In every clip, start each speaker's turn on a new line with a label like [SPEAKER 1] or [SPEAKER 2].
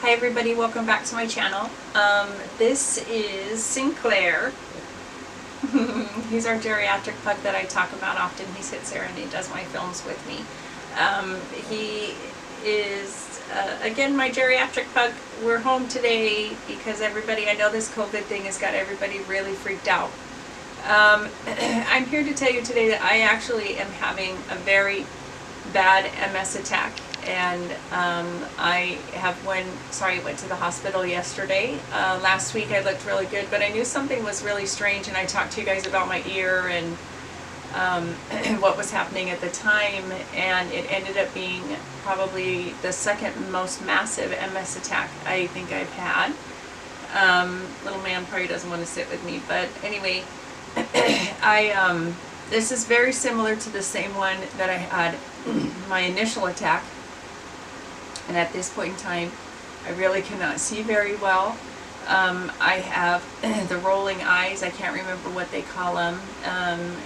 [SPEAKER 1] Hi everybody, welcome back to my channel. This is Sinclair. He's our geriatric pug that I talk about often. He sits there and he does my films with me. He is, again, my geriatric pug. We're home today because everybody, I know this COVID thing has got everybody really freaked out. I'm here to tell you today that I actually am having a very bad MS attack. And I went to the hospital yesterday. Last week I looked really good, but I knew something was really strange, and I talked to you guys about my ear and what was happening at the time, and it ended up being probably the second most massive MS attack I think I've had. Little man probably doesn't want to sit with me, but anyway, this is very similar to the same one that I had my initial attack. And at this point in time, I really cannot see very well. I have the rolling eyes. I can't remember what they call them.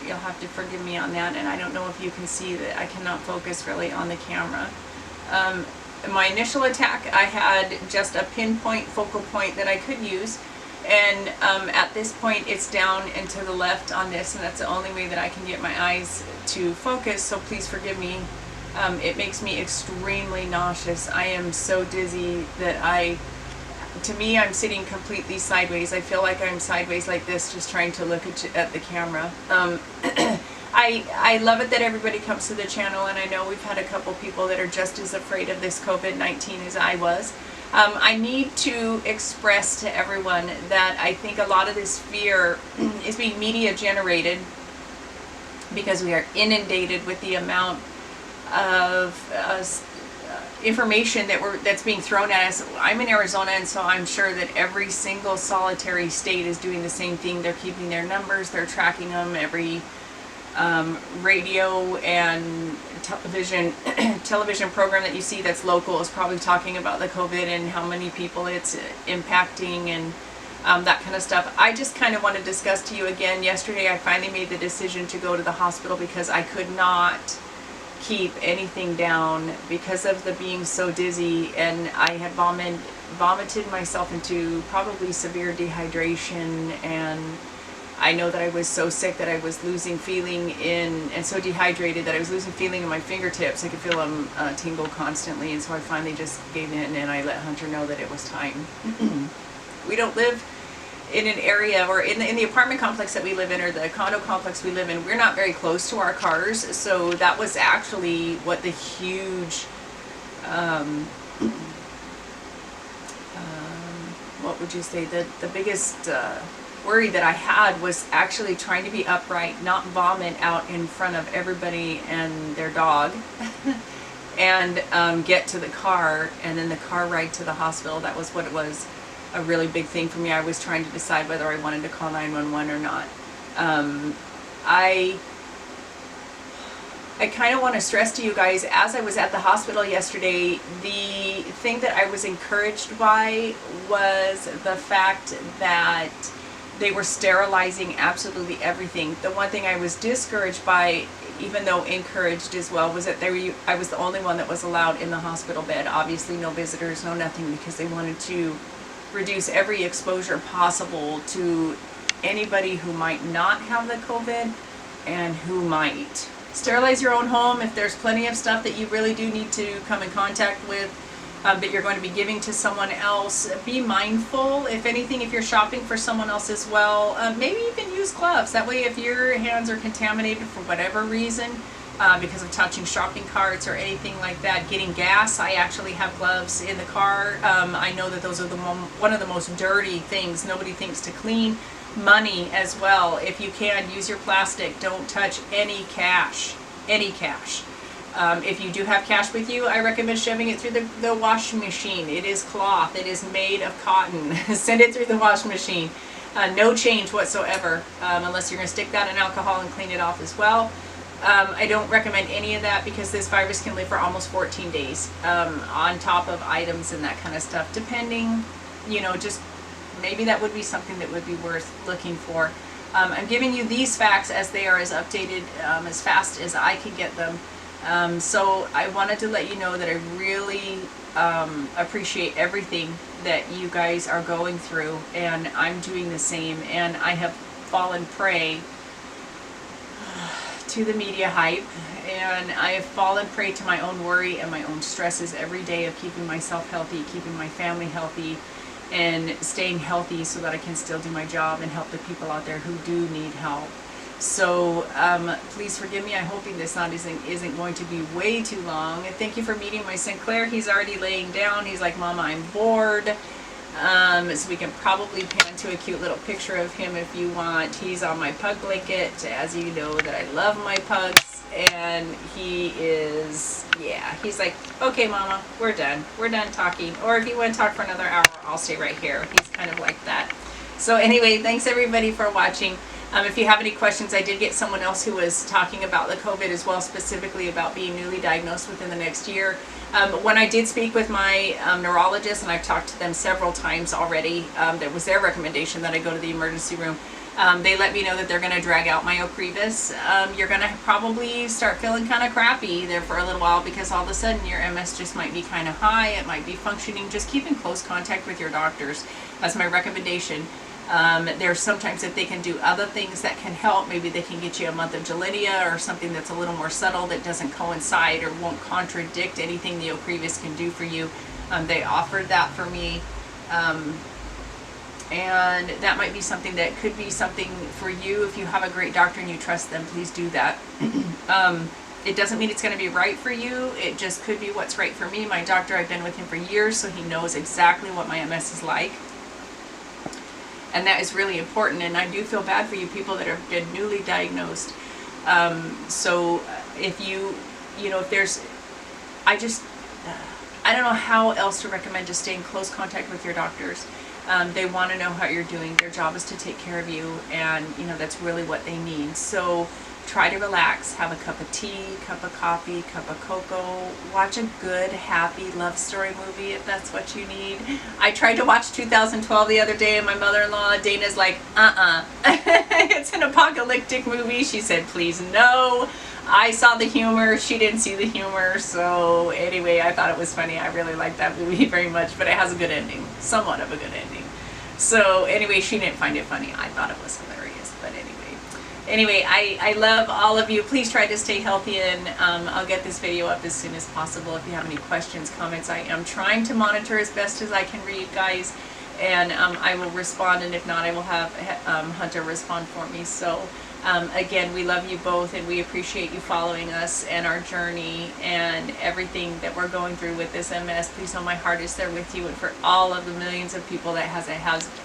[SPEAKER 1] You'll have to forgive me on that. And I don't know if you can see that I cannot focus really on the camera. My initial attack, I had just a pinpoint focal point that I could use. And at this point, it's down and to the left on this. And that's the only way that I can get my eyes to focus. So please forgive me. It makes me extremely nauseous. I am so dizzy that to me, I'm sitting completely sideways. I feel like I'm sideways like this, just trying to look at the camera. I love it that everybody comes to the channel, and I know we've had a couple people that are just as afraid of this COVID-19 as I was. I need to express to everyone that I think a lot of this fear is being media generated because we are inundated with the amount of information that's being thrown at us. I'm in Arizona, and so I'm sure that every single solitary state is doing the same thing. They're keeping their numbers, they're tracking them. Every radio and television program that you see that's local is probably talking about the COVID and how many people it's impacting and that kind of stuff. I just kind of want to discuss to you again. Yesterday I finally made the decision to go to the hospital because I could not keep anything down because of the being so dizzy, and I had vomited myself into probably severe dehydration, and I know that I was so sick that I was losing feeling and so dehydrated that I was losing feeling in my fingertips. I could feel them tingle constantly, and so I finally just gave in and I let Hunter know that it was time. We don't live in an area, or in the apartment complex that we live in, or the condo complex we live in, we're not very close to our cars. So that was actually what the huge, what would you say, the biggest worry that I had was actually trying to be upright, not vomit out in front of everybody and their dog, and get to the car, and then the car ride to the hospital. That was what it was. A really big thing for me. I was trying to decide whether I wanted to call 911 or not. I kind of want to stress to you guys, as I was at the hospital yesterday, the thing that I was encouraged by was the fact that they were sterilizing absolutely everything. The one thing I was discouraged by, even though encouraged as well, was that I was the only one that was allowed in the hospital bed. Obviously no visitors, no nothing, because they wanted to reduce every exposure possible to anybody who might not have the COVID and who might. Sterilize your own home. If there's plenty of stuff that you really do need to come in contact with that you're going to be giving to someone else, be mindful. If anything, if you're shopping for someone else as well, maybe even use gloves. That way, if your hands are contaminated for whatever reason, because of touching shopping carts or anything like that, getting gas, I actually have gloves in the car. I know that those are one of the most dirty things. Nobody thinks to clean. Money as well. If you can, use your plastic. Don't touch any cash. Any cash. If you do have cash with you, I recommend shoving it through the washing machine. It is cloth. It is made of cotton. Send it through the washing machine. No change whatsoever, unless you're going to stick that in alcohol and clean it off as well. I don't recommend any of that because this virus can live for almost 14 days on top of items and that kind of stuff, depending, just maybe that would be something that would be worth looking for. I'm giving you these facts as they are, as updated as fast as I can get them. So I wanted to let you know that I really appreciate everything that you guys are going through, and I'm doing the same, and I have fallen prey to the media hype, and I have fallen prey to my own worry and my own stresses every day of keeping myself healthy, keeping my family healthy, and staying healthy so that I can still do my job and help the people out there who do need help. So please forgive me. I'm hoping this isn't going to be way too long. And thank you for meeting my Sinclair. He's already laying down. He's like, Mama, I'm bored. So we can probably pan to a cute little picture of him if you want. He's on my pug blanket, as you know that I love my pugs. And he is, yeah, he's like, okay, Mama, we're done. We're done talking. Or if you want to talk for another hour, I'll stay right here. He's kind of like that. So anyway, thanks everybody for watching. If you have any questions, I did get someone else who was talking about the COVID as well, specifically about being newly diagnosed within the next year. When I did speak with my neurologist, and I've talked to them several times already, that was their recommendation that I go to the emergency room. They let me know that they're going to drag out my Ocrevus. You're going to probably start feeling kind of crappy there for a little while because all of a sudden your MS just might be kind of high. It might be functioning. Just keep in close contact with your doctors. That's my recommendation. There's sometimes that they can do other things that can help. Maybe they can get you a month of Gilenya or something that's a little more subtle that doesn't coincide or won't contradict anything the Ocrevus can do for you. They offered that for me. And that might be something that could be something for you. If you have a great doctor and you trust them, please do that. It doesn't mean it's going to be right for you. It just could be what's right for me. My doctor, I've been with him for years, so he knows exactly what my MS is like. And that is really important, and I do feel bad for you people that have been newly diagnosed. So if if there's, I don't know how else to recommend just stay in close contact with your doctors. They want to know how you're doing. Their job is to take care of you, and that's really what they need. So try to relax, have a cup of tea, cup of coffee, cup of cocoa, watch a good, happy love story movie if that's what you need. I tried to watch 2012 the other day, and my mother-in-law, Dana's like, it's an apocalyptic movie. She said, please no. I saw the humor, she didn't see the humor, so anyway, I thought it was funny. I really liked that movie very much, but it has a good ending, somewhat of a good ending. So anyway, she didn't find it funny. I thought it was hilarious, but anyway, I love all of you. Please try to stay healthy, and I'll get this video up as soon as possible. If you have any questions, comments, I am trying to monitor as best as I can read, guys, and I will respond, and if not, I will have Hunter respond for me. So again, we love you both, and we appreciate you following us and our journey and everything that we're going through with this MS. Please know my heart is there with you, and for all of the millions of people that has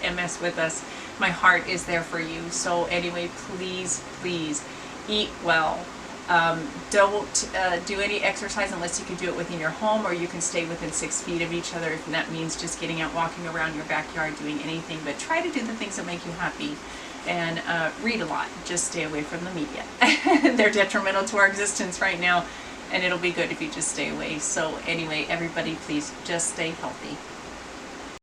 [SPEAKER 1] MS with us, my heart is there for you. So anyway, please eat well. Don't do any exercise unless you can do it within your home, or you can stay within 6 feet of each other, and that means just getting out, walking around your backyard, doing anything. But try to do the things that make you happy, and read a lot. Just stay away from the media. They're detrimental to our existence right now, and it'll be good if you just stay away. So anyway, everybody, please just stay healthy.